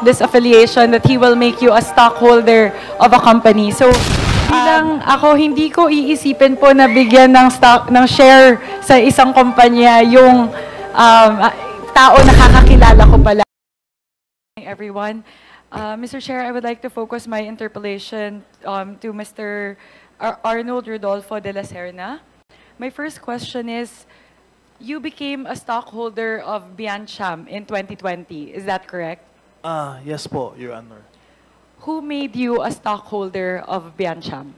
this affiliation that he will make you a stockholder of a company. So, bilang ako, hindi ko iisipin po na bigyan ng share sa isang kumpanya yung tao na kakakilala ko pala. Everyone. Mr. Chair, I would like to focus my interpellation to Mr. Arnold Rodolfo de la Serna. My first question is, you became a stockholder of Biancham in 2020. Is that correct? Yes po, Your Honor. Who made you a stockholder of Biancham?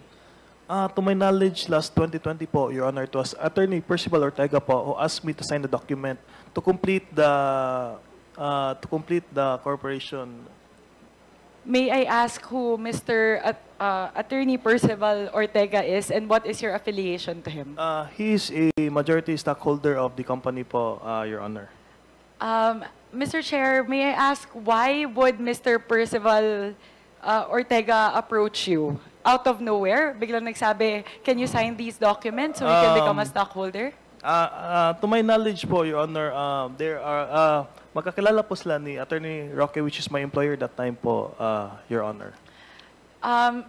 To my knowledge, last 2020 po, Your Honor, it was Attorney Percival Ortega po who asked me to sign the document to complete the corporation. May I ask who Mr. Attorney Percival Ortega is and what is your affiliation to him? He is a majority stockholder of the company po, Your Honor. Mr. Chair, may I ask why would Mr. Percival Ortega approach you? Out of nowhere, biglang nagsabi, can you sign these documents so we can become a stockholder? To my knowledge po, Your Honor, there are, magkakilala po sila ni Attorney Roque, which is my employer that time po, Your Honor.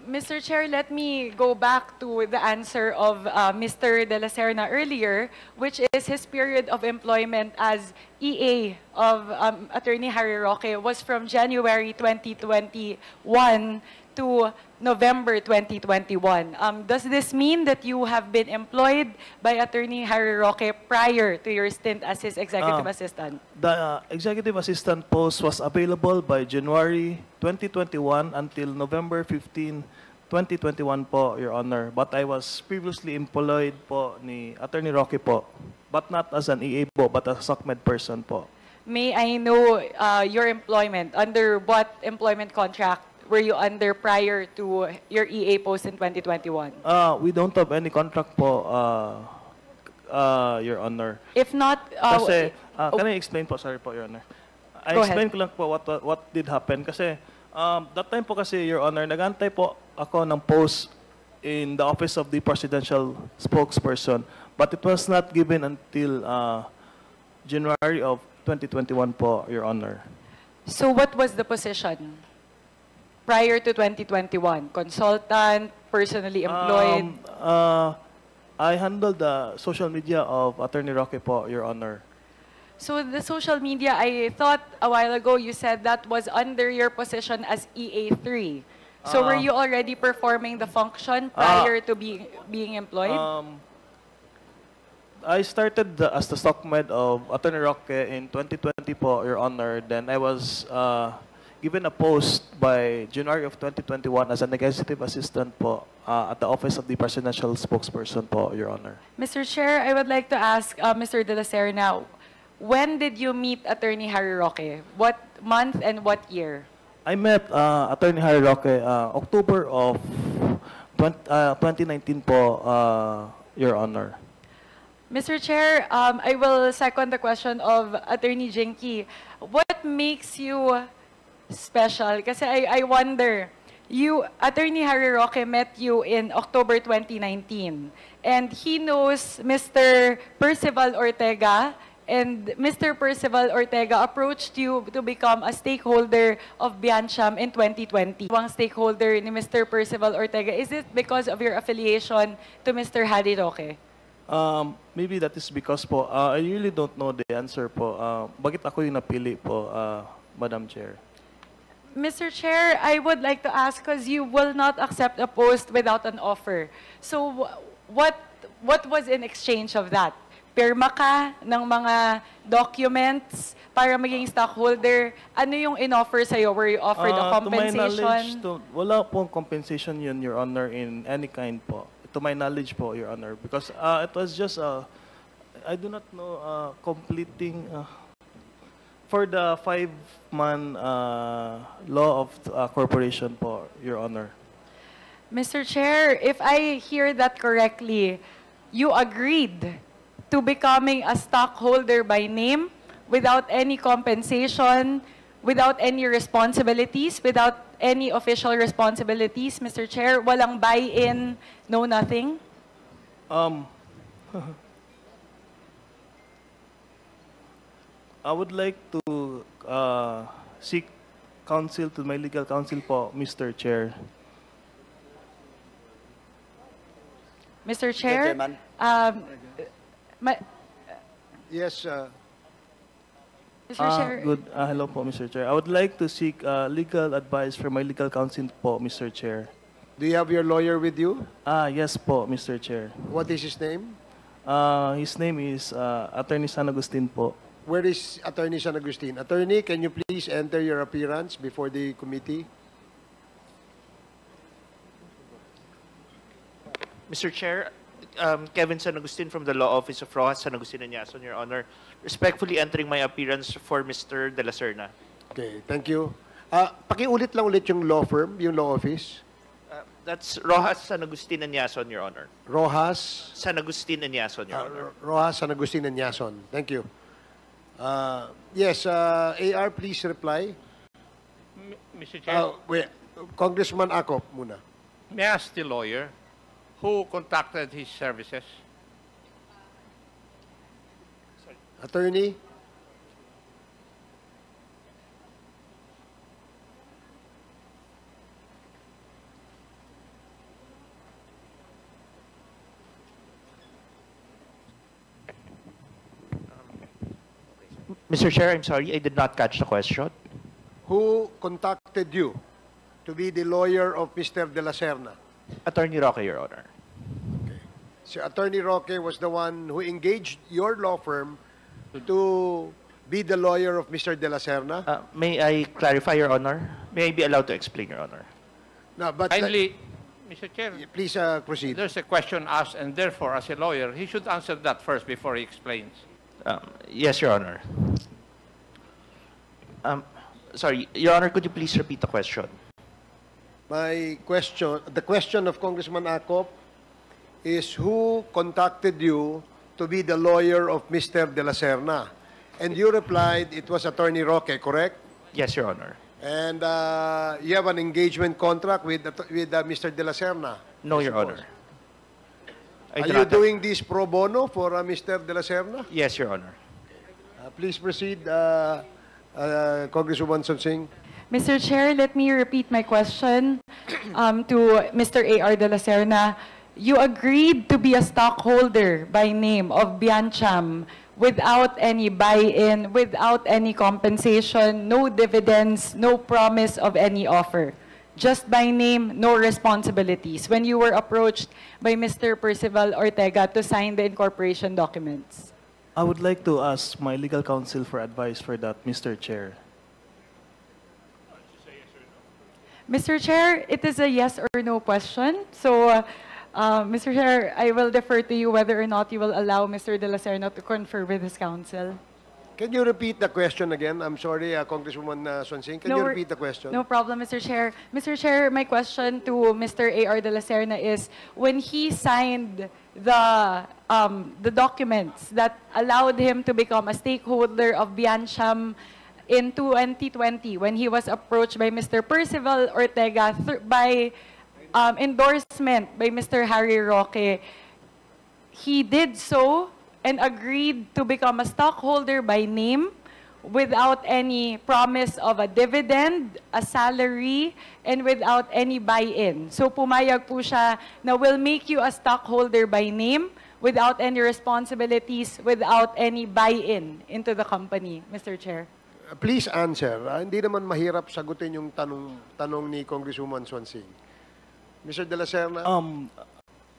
Mr. Chair, let me go back to the answer of Mr. De La Serna earlier, which is his period of employment as EA of Attorney Harry Roque was from January 2021 to November 2021. Does this mean that you have been employed by Attorney Harry Roque prior to your stint as his executive assistant? The executive assistant post was available by January 2021 until November 15, 2021 po, Your Honor. But I was previously employed po ni Attorney Roque po, but not as an EA po, but as a SOCMED person po. May I know your employment? Under what employment contract were you under prior to your EA post in 2021? We don't have any contract po, Your Honor. If not, Kasi, can I explain po? Sorry po, Your Honor. I Go explain ahead. ko lang po what did happen. Kasi, that time po kasi, Your Honor, nag-antay po ako ng post in the office of the presidential spokesperson. But it was not given until January of 2021 po, Your Honor. so what was the position prior to 2021? Consultant, personally employed? I handled the social media of Attorney Roque po, Your Honor. So the social media, I thought a while ago you said that was under your position as EA3. So were you already performing the function prior to being employed? I started as the SOCMED of Attorney Roque in 2020 po, Your Honor. Then I was given a post by January of 2021 as an executive assistant po at the office of the presidential spokesperson po, Your Honor. Mr. Chair, I would like to ask Mr. De La Serna, when did you meet Attorney Harry Roque? What month and what year? I met Attorney Harry Roque October of 2019 po, Your Honor. Mr. Chair, I will second the question of Attorney Jinky. What makes you special? Kasi I wonder, Attorney Harry Roque met you in October 2019, and he knows Mr. Percival Ortega, and Mr. Percival Ortega approached you to become a stakeholder of Biancham in 2020. Ang stakeholder ni Mr. Percival Ortega, is it because of your affiliation to Mr. Harry Roque? Maybe that is because po, I really don't know the answer po. Bakit ako yung napili po, Madam Chair? Mr. Chair, I would like to ask because you will not accept a post without an offer. So what was in exchange of that? Pirma ka ng mga documents para maging stockholder. Ano yung in-offer sa'yo? Were you offered a compensation? To my knowledge, wala pong compensation yun, Your Honor, in any kind po. To my knowledge po, Your Honor. Because it was just, I do not know, completing, for the 5-man law of corporation po, Your Honor. Mr. Chair, if I hear that correctly, you agreed to becoming a stockholder by name without any compensation, without any responsibilities, without any official responsibilities, Mr. Chair? Walang buy-in, no nothing? I would like to seek counsel, to my legal counsel po, Mr. Chair. Mr. Chair, Chairman. ma- Yes, Mr. Chair, Hello po, Mr. Chair. I would like to seek legal advice from my legal counsel po, Mr. Chair. do you have your lawyer with you? Yes po, Mr. Chair. What is his name? His name is Attorney San Agustin po. Where is Attorney San Agustin? Attorney, can you please enter your appearance before the committee? Mr. Chair, Kevin San Agustin from the Law Office of Rojas San Agustin and Yason, Your Honor. Respectfully entering my appearance for Mr. De La Serna. Okay, thank you. Pakiulit lang ulit yung law firm, yung law office. That's Rojas San Agustin and Yason, Your Honor. Rojas, San Agustin and Yason, Your Honor. Rojas, San Agustin, and Yason. Thank you. Yes, AR, please reply. Mr. Chair, Wait, Congressman Acop muna. may I ask the lawyer who contacted his services? Attorney? Mr. Chair, I'm sorry, I did not catch the question. Who contacted you to be the lawyer of Mr. De La Serna? Attorney Roque, Your Honor. So Attorney Roque was the one who engaged your law firm to be the lawyer of Mr. De La Serna? May I clarify, Your Honor? May I be allowed to explain, Your Honor? No, but Kindly, Mr. Chair, please proceed. there's a question asked, and therefore, as a lawyer, he should answer that first before he explains. Yes, Your Honor. Sorry, Your Honor, could you please repeat the question? My question, the question of Congressman Acop is who contacted you to be the lawyer of Mr. De La Serna? And you replied it was Attorney Roque, correct? Yes, Your Honor. And you have an engagement contract with Mr. De La Serna? No, I Your suppose. Honor. I Are do you not have- doing this pro bono for Mr. De La Serna? Yes, Your Honor. Please proceed, Congresswoman Sonsing. Mr. Chair, let me repeat my question to Mr. A.R. De La Serna. You agreed to be a stockholder by name of Biancham without any buy-in, without any compensation, no dividends, no promise of any offer. Just by name, no responsibilities, when you were approached by Mr. Percival Ortega to sign the incorporation documents. I would like to ask my legal counsel for advice for that, Mr. Chair. Mr. Chair, it is a yes or no question. So, Mr. Chair, I will defer to you whether or not you will allow Mr. De La Serna to confer with his counsel. Can you repeat the question again? I'm sorry, Congresswoman Sonsing. Can you repeat the question? No problem, Mr. Chair. Mr. Chair, my question to Mr. A.R. De La Serna is, when he signed the documents that allowed him to become a stakeholder of Biancham in 2020, when he was approached by Mr. Percival Ortega by endorsement by Mr. Harry Roque, he did so and agreed to become a stockholder by name without any promise of a dividend, a salary, and without any buy-in. So pumayag po siya na will make you a stockholder by name without any responsibilities, without any buy-in into the company, Mr. Chair. Please answer. Hindi naman mahirap sagutin yung tanong ni Congresswoman Swansing. Mr. De La Serna?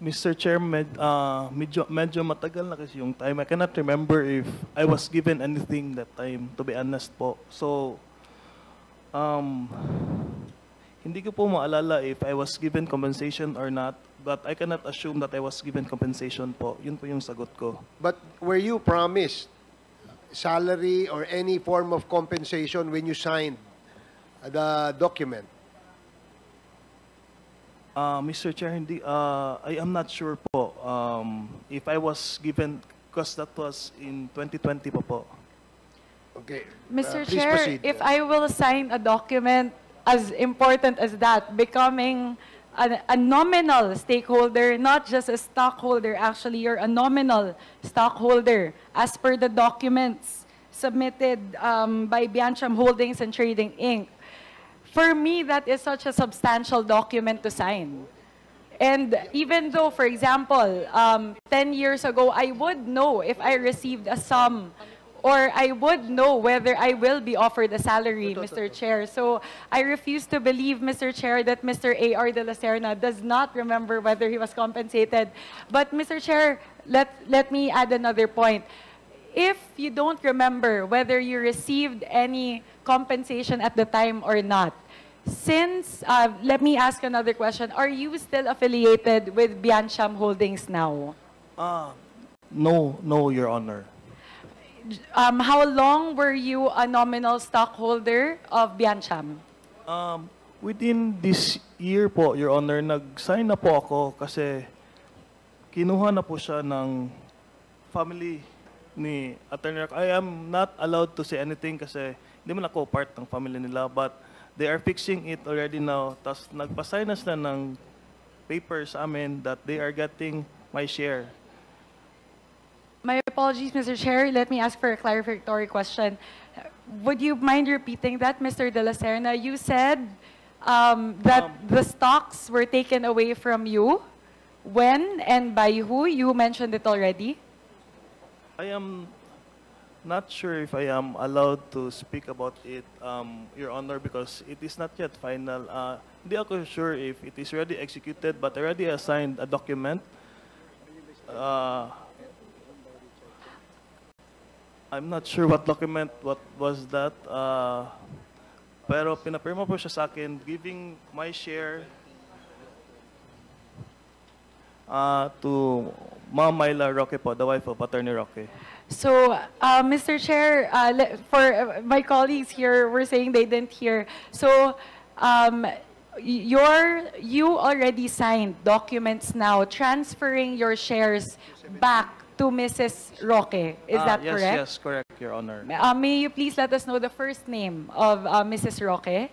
Mr. Chair, medyo matagal na kasi yung time. I cannot remember if I was given anything that time, to be honest po. So, hindi ko po maalala if I was given compensation or not, but I cannot assume that I was given compensation po. Yun po yung sagot ko. But were you promised salary or any form of compensation when you signed the document? Mr. Chair, I am not sure po if I was given, because that was in 2020 po. Okay. Mr. Please Chair, proceed. if I will sign a document as important as that, becoming a nominal stakeholder, not just a stockholder, actually you're a nominal stockholder as per the documents submitted by Biancham Holdings and Trading Inc. For me, that is such a substantial document to sign. And even though, for example, 10 years ago, I would know if I received a sum or I would know whether I will be offered a salary, Mr. Chair. So I refuse to believe, Mr. Chair, that Mr. A.R. de la Serna does not remember whether he was compensated. But, Mr. Chair, let me add another point. If you don't remember whether you received any compensation at the time or not, since, let me ask another question. Are you still affiliated with Biancham Holdings now? No, Your Honor. How long were you a nominal stockholder of Biancham? Within this year po, Your Honor, nag-sign na po ako kasi kinuha na po siya ng family ni Attorney Roque. I am not allowed to say anything kasi hindi man ako part ng family nila, but they are fixing it already now. Tapos nagpa-sign na sila ng papers sa amin that they are getting my share. My apologies, Mr. Chair. Let me ask for a clarificatory question. Would you mind repeating that, Mr. de la Serna? You said that the stocks were taken away from you. When and by who? You mentioned it already. I am not sure if I am allowed to speak about it, Your Honor, because it is not yet final. Hindi ako sure if it is already executed, but I already assigned a document. I'm not sure what document, what was that. Pero pinapirma po siya sa akin, giving my share to Ma'am Myla Roque po, the wife of Attorney Roque. So, Mr. Chair, for my colleagues here were saying they didn't hear. So, you already signed documents now transferring your shares back to Mrs. Roque. Is that correct? Yes, correct, Your Honor. May you please let us know the first name of Mrs. Roque?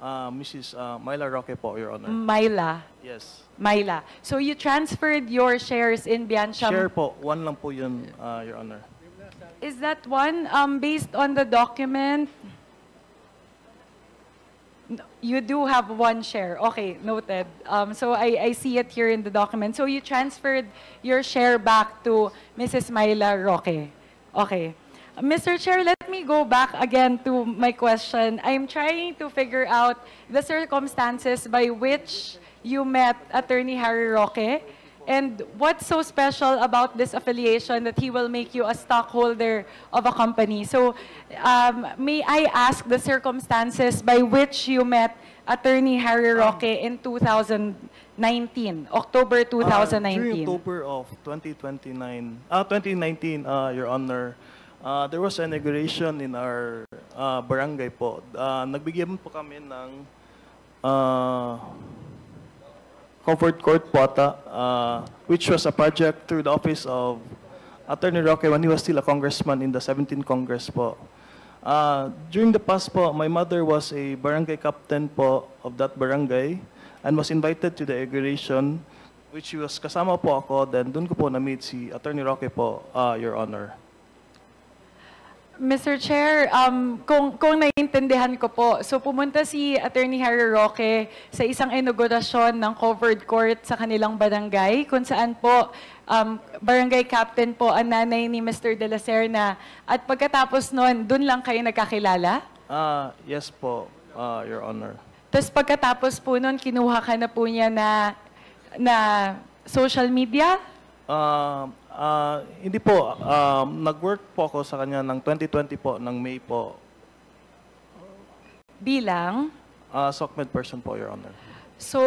Mrs. Myla Roque po, Your Honor. Myla. Yes. Myla. So you transferred your shares in Biancham. Share po, one lang po yun, Your Honor. Is that one based on the document? You do have one share. Okay, noted. So I see it here in the document. So you transferred your share back to Mrs. Myla Roque. Okay. Mr. Chair, let me go back again to my question. I'm trying to figure out the circumstances by which you met Attorney Harry Roque, and what's so special about this affiliation that he will make you a stockholder of a company. So, may I ask the circumstances by which you met Attorney Harry Roque in 2019, October 2019? During October of 2019, Your Honor, there was an inauguration in our barangay po. Nagbigyan po kami ng Comfort Court po ata, which was a project through the office of Attorney Roque when he was still a congressman in the 17th Congress po. During the past po, my mother was a barangay captain po of that barangay and was invited to the inauguration, which was kasama po ako. Then doon ko po na-meet si Attorney Roque po, Your Honor. Mr. Chair, kung naiintindihan ko po, so pumunta si Attorney Harry Roque sa isang inaugurasyon ng covered court sa kanilang barangay, kung saan po barangay captain po ang nanay ni Mr. de la Serna. At pagkatapos nun, dun lang kayo nagkakilala? Yes po, Your Honor. Tapos pagkatapos po nun, kinuha ka na po niya na social media? Hindi po. Nag-work po ako sa kanya ng 2020 po, ng May po. Bilang? SOCMED person po, Your Honor. So,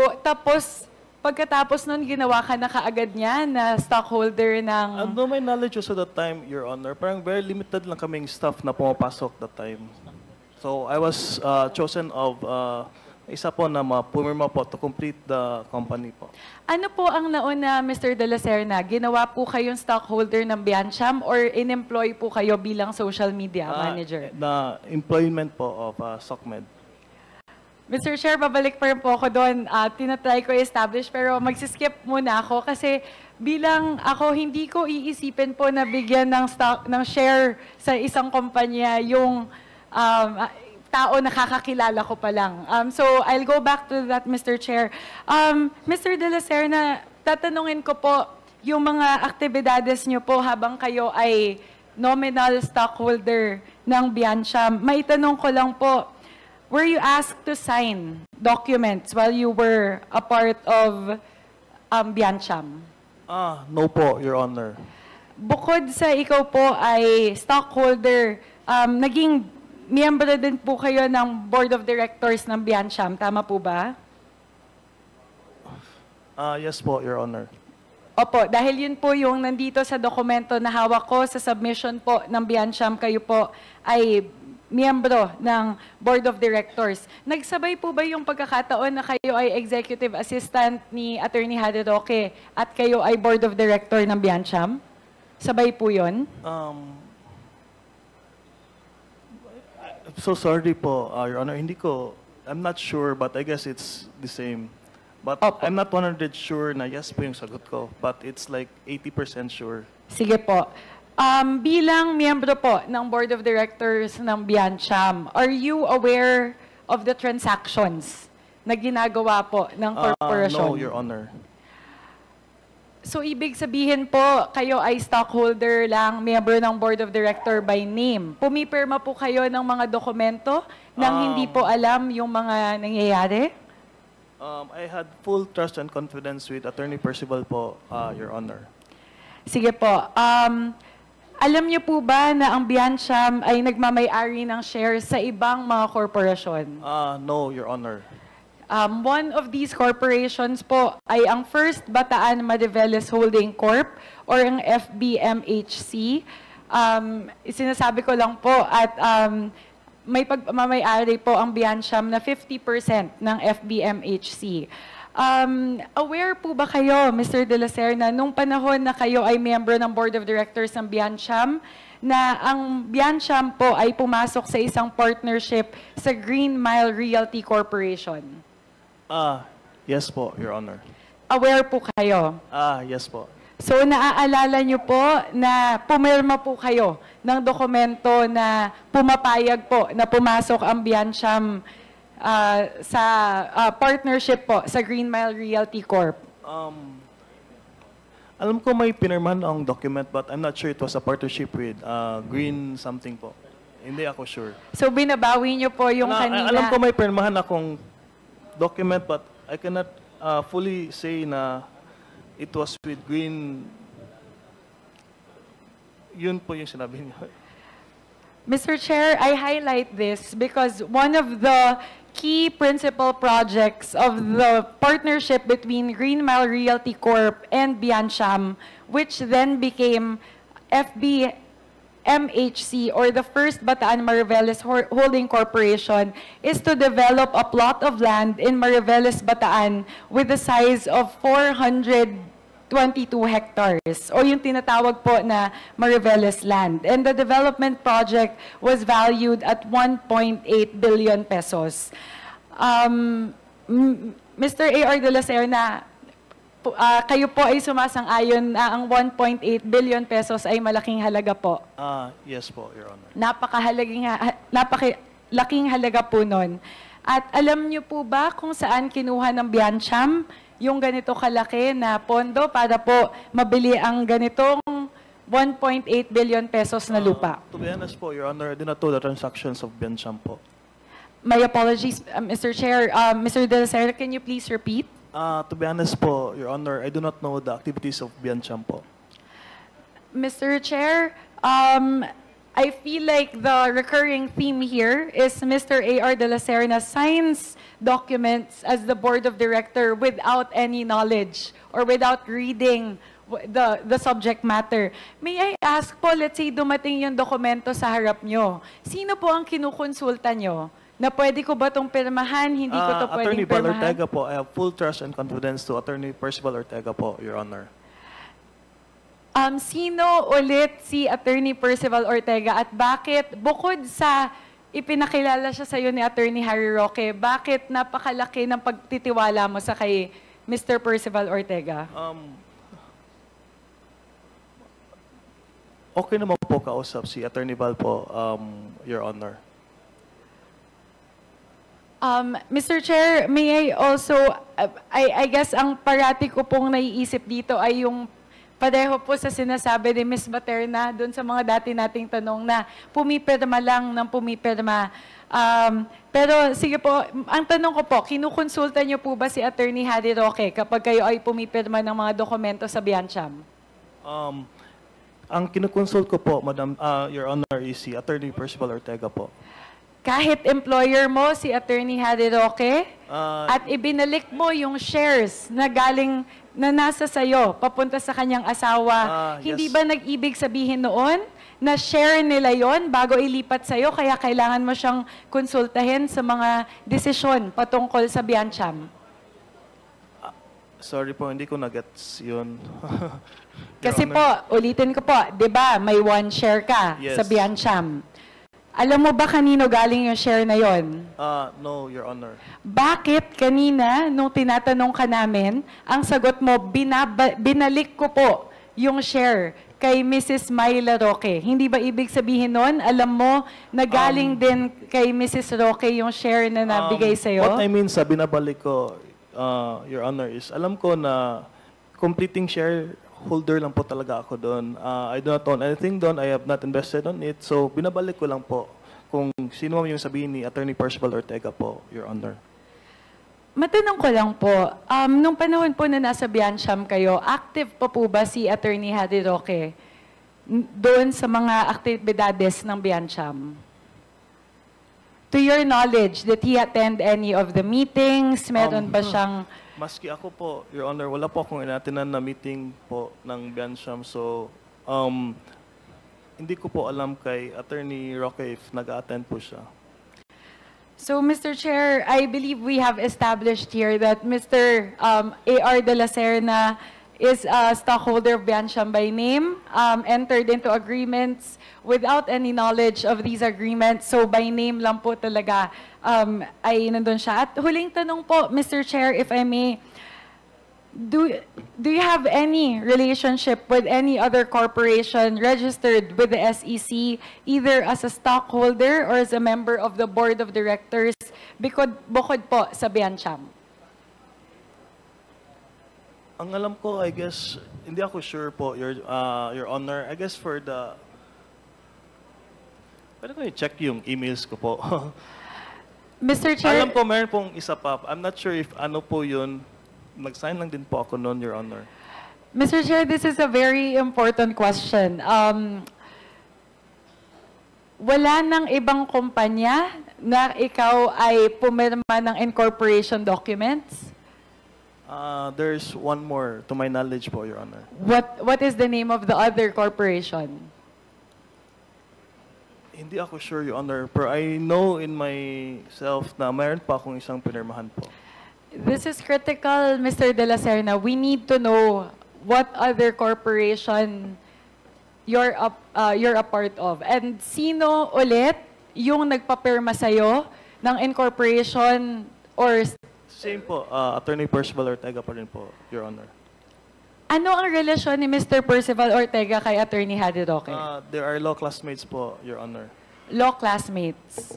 pagkatapos nun, ginawa ka na kaagad niya na stockholder ng... No, my knowledge was at that time, Your Honor. Parang very limited lang kaming staff na pumapasok that time. So, I was chosen of... isa po na pumirma po to complete the company po. Ano po ang nauna, Mr. de la Serna? Ginawa po kayong stockholder ng Biancham or in-employ po kayo bilang social media manager? Na employment po of SOCMED. Mr. Chair, babalik pa rin po ako doon. Tinatry ko i-establish pero magsiskip muna ako kasi bilang ako, hindi ko iisipin po na bigyan ng share sa isang kumpanya yung tao nakakakilala ko pa lang. So I'll go back to that, Mr. Chair. Mr. De La Serna, tatanungin ko po yung mga aktibidades nyo po habang kayo ay nominal stockholder ng Biancham. Maitanong ko lang po, were you asked to sign documents while you were a part of Biancham? No po, Your Honor. Bukod sa ikaw po ay stockholder, naging miyembro din po kayo ng Board of Directors ng Biancham, tama po ba? Yes po, Your Honor. Opo, dahil yun po yung nandito sa dokumento na hawak ko sa submission po ng Biancham, kayo po ay miyembro ng Board of Directors. Nagsabay po ba yung pagkakataon na kayo ay Executive Assistant ni Attorney Harry Roque at kayo ay Board of Director ng Biancham? Sabay po yun? So sorry po, Your Honor. I'm not sure, but I guess it's the same. But Opo. I'm not 100% sure na yes po yung sagot ko. But it's like 80% sure. Sige po. Bilang miyembro po ng Board of Directors ng Biancham, are you aware of the transactions na ginagawa po ng corporation? No, Your Honor. So, ibig sabihin po, kayo ay stockholder lang, miyembro ng Board of Director by name. Pumipirma po kayo ng mga dokumento nang hindi po alam yung mga nangyayari? I had full trust and confidence with Attorney Percival po, Your Honor. Sige po. Alam niyo po ba na ang Biancham ay nagmamay-ari ng shares sa ibang mga korporasyon? No, Your Honor. One of these corporations po ay ang First Bataan Mariveles Holding Corp or ang FBMHC. Sinasabi ko lang po at may pagmamay-ari po ang Biancham na 50% ng FBMHC. Aware po ba kayo, Mr. De La Serna, nung panahon na kayo ay miyembro ng Board of Directors ng Biancham, na ang Biancham po ay pumasok sa isang partnership sa Green Mile Realty Corporation? Yes po, Your Honor. Aware po kayo? Yes po. So, naaalala niyo po na pumirma po kayo ng dokumento na pumapayag po na pumasok ang Biancham sa partnership po sa Green Mile Realty Corp? Alam ko may pinirmahan ang document but I'm not sure it was a partnership with Green something po. Hindi ako sure. So, binabawi niyo po yung kanina? Alam ko may pinirmahan akong document but I cannot fully say na it was with Green. Yun po yung sinabi niyo. Mr. Chair, I highlight this because one of the key principal projects of the partnership between Green Mile Realty Corp and Biancham, which then became FBMHC or the First Bataan Mariveles Holding Corporation, is to develop a plot of land in Mariveles, Bataan with a size of 422 hectares o yung tinatawag po na Mariveles land. And the development project was valued at 1.8 billion pesos. Mr. A.R. De La Serna, kayo po ay sumasang-ayon na ang 1.8 billion pesos ay malaking halaga po. Yes po, Your Honor. Napakalaking halaga po nun. At alam niyo po ba kung saan kinuha ng Biancham yung ganito kalaki na pondo para po mabili ang ganitong 1.8 billion pesos na lupa? To be honest po, Your Honor, I did not know the transactions of Biancham po. My apologies, Mr. Chair. Mr. De La Serna, can you please repeat? To be honest po, Your Honor, I do not know the activities of Biancham po. Mr. Chair, I feel like the recurring theme here is Mr. A.R. De La Serna signs documents as the board of director without any knowledge or without reading the subject matter. May I ask po, let's say dumating yung dokumento sa harap nyo. Sino po ang kinukonsulta nyo? Na pwede ko ba itong pirmahan? Hindi ko ito pwedeng Attorney Val pirmahan? Ortega po, I have full trust and confidence to Attorney Percival Ortega po, Your Honor. Sino ulit si Attorney Percival Ortega at bakit, bukod sa ipinakilala siya sa iyo ni Attorney Harry Roque, bakit napakalaki ng pagtitiwala mo sa kay Mr. Percival Ortega? Okay naman po kausap si Attorney Val po, Your Honor. Mr. Chair, may I also, I guess ang parati ko pong naiisip dito ay yung pareho po sa sinasabi ni Ms. Baterna doon sa mga dati nating tanong na pumipirma lang ng pumipirma. Pero sige po, ang tanong ko po, kinukonsulta niyo po ba si Attorney Harry Roque kapag kayo ay pumipirma ng mga dokumento sa Biancham? Ang kinukonsult ko po, Madam, Your Honor, is si Attorney Percival Ortega po. Kahit employer mo, si Attorney Harry Roque, at ibinalik mo yung shares na galing, na nasa sayo, papunta sa kanyang asawa, hindi yes. ba nag-ibig sabihin noon na share nila yon bago ilipat sa'yo, kaya kailangan mo siyang konsultahin sa mga desisyon patungkol sa Biancham? Sorry po, hindi ko na-gets yun. Kasi Your po, Honor. ulitin ko po, di ba, may 1 share ka Yes. sa Biancham. Alam mo ba kanino galing yung share na yon? No, Your Honor. Bakit kanina, nung tinatanong ka namin, ang sagot mo, binalik ko po yung share kay Mrs. Myla Roque. Hindi ba ibig sabihin nun, alam mo, na galing din kay Mrs. Roque yung share na nabigay sa'yo? What I mean sa binabalik ko, Your Honor, is alam ko na completing shareholder lang po talaga ako doon. I do not own anything doon. I have not invested on it. So, binabalik ko lang po kung sino yung sabihin ni Attorney Percival Ortega po, Your Honor. Matanong ko lang po, nung panahon po na nasa Biancham kayo, active pa po ba si Attorney Harry Roque doon sa mga aktibidades ng Biancham? To your knowledge, did he attend any of the meetings? Meron ba siyang... Maski ako po, Your Honor, wala po akong inatinan na meeting po ng Biancham. So, hindi ko po alam kay Attorney Roque if nag-attend po siya. So, Mr. Chair, I believe we have established here that Mr. A.R. de la Serna is a stockholder of Biancham by name, entered into agreements without any knowledge of these agreements. So, by name lang po talaga ay nandun siya. At huling tanong po, Mr. Chair, if I may, do you have any relationship with any other corporation registered with the SEC, either as a stockholder or as a member of the board of directors, bukod po sa Biancham? Ang alam ko, I guess, hindi ako sure po, Your Honor. I guess for the... Pwede ko i-check yung emails ko po. Mr. Chair, Alam ko, meron pong isa pa. I'm not sure if ano po yun. Nag-sign lang din po ako noon, Your Honor. Mr. Chair, this is a very important question. Wala nang ibang kumpanya na ikaw ay pumirma ng incorporation documents? There's one more, to my knowledge po, Your Honor. What is the name of the other corporation? Hindi ako sure, Your Honor. Pero I know in myself na mayroon pa akong isang pinirmahan po. This is critical, Mr. De La Serna. We need to know what other corporation you're a part of. And sino ulit yung nagpapirma sa'yo ng incorporation or... Same po, Attorney Percival Ortega pa rin po, Your Honor. Ano ang relasyon ni Mr. Percival Ortega kay Attorney Harry Roque? There are law classmates po, Your Honor. Law classmates.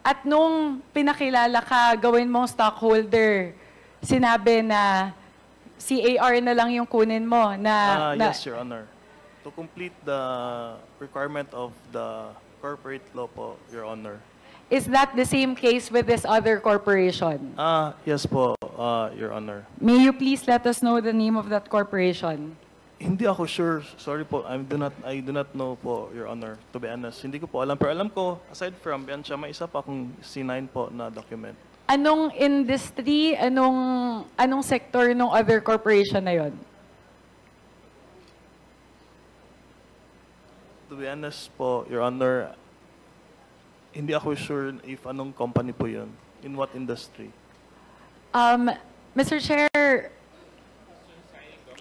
At nung pinakilala ka, gawin mong stockholder, sinabi na CAR na lang yung kunin mo na... Yes, Your Honor. To complete the requirement of the corporate law po, Your Honor. Is that the same case with this other corporation? Yes po, Your Honor. May you please let us know the name of that corporation? Hindi ako sure. Sorry po. I do not know po, Your Honor. To be honest, hindi ko po alam. Pero alam ko, aside from Biancham, may isa pa akong C9 po na document. Anong industry, anong sector ng other corporation na yon? To be honest po, Your Honor, hindi ako sure if anong company po yun. In what industry. Mr. Chair,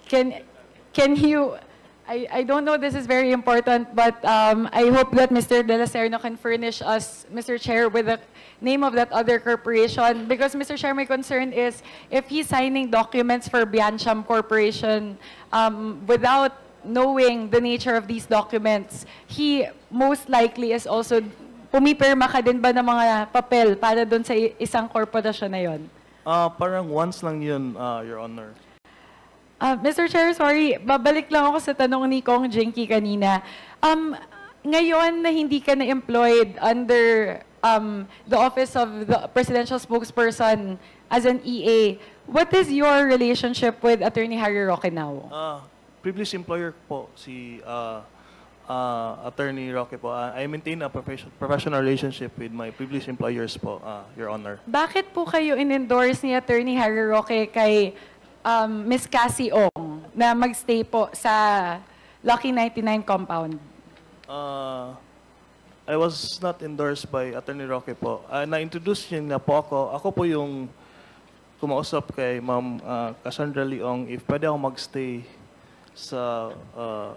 can you, I don't know this is very important, but I hope that Mr. De La Serna can furnish us, Mr. Chair, with the name of that other corporation. Because, Mr. Chair, my concern is if he's signing documents for Biancham Corporation without knowing the nature of these documents, he most likely is also pumipirma ka din ba ng mga papel para doon sa isang korporasyon na yon? Parang once lang yun, Your Honor. Mr. Chair, sorry, babalik lang ako sa tanong ni Kong Jinky kanina. Ngayon na hindi ka na-employed under the office of the presidential spokesperson as an EA, what is your relationship with Attorney Harry Roque now? Previous employer po, si Attorney Roque po. I maintain a professional relationship with my previous employers po, Your Honor. Bakit po kayo in-endorse ni Attorney Harry Roque kay Ms. Cassie Ong na magstay po sa Lucky 99 compound? I was not endorsed by Attorney Roque po. Na-introduce niya na po ako. Ako po yung kumausap kay Ma'am Cassandra Leong if pwede ako magstay sa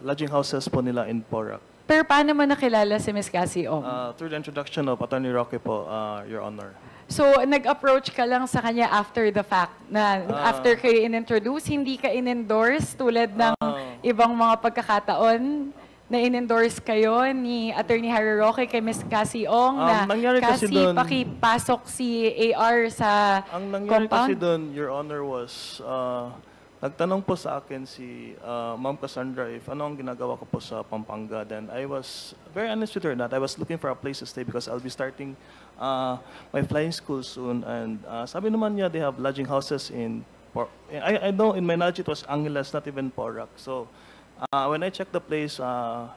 lodging houses po nila in Porac. Pero paano mo nakilala si Ms. Cassie Ong? Through the introduction of Attorney Roque po, Your Honor. So, nag-approach ka lang sa kanya after the fact, na after kayo in-introduce, hindi ka in-endorse tulad ng ibang mga pagkakataon na in-endorse kayo ni Attorney Harry Roque kay Ms. Cassie Ong na nangyari kasi Cassie, dun- pakipasok si AR sa Ang nangyari kasi compound? doon, Your Honor, was nagtanong po sa akin si Ma'am Cassandra if ano ang ginagawa ko po sa Pampanga. Then I was very honest with her that I was looking for a place to stay because I'll be starting my flying school soon. And sabi naman niya they have lodging houses in I know in my knowledge it was Angeles, not even Porac. So when I checked the place,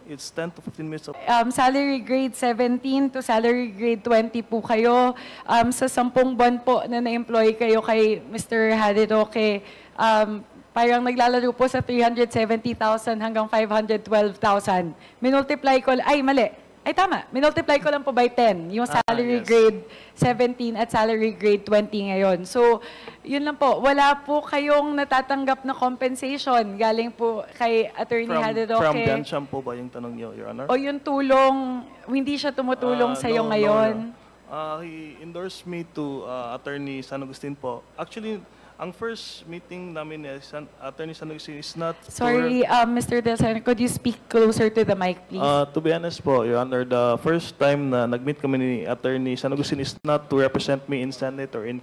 it's 10 to 15 minutes of Salary grade 17 to salary grade 20 po kayo. Sa 10 buwan po na na-employ kayo kay Mr. Harry Roque, parang naglalaro po sa 370,000 hanggang 512,000. Minultiply ko, tama, minultiply ko lang po by 10, yung salary yes. grade 17 at salary grade 20 ngayon. So, yun lang po, wala po kayong natatanggap na compensation galing po kay Attorney Harry Roque. from Gancham po ba yung tanong niyo, Your Honor? O yung tulong, hindi siya tumutulong sa'yo No, ngayon? he endorsed me to Attorney San Agustin po. Actually, ang first meeting namin ni Attorney San Agustin is not Sorry, Mr. Del Sereno, could you speak closer to the mic, please? to be honest po, Your Honor, the first time na nag-meet kami ni Attorney San Agustin is not to represent me in Senate or in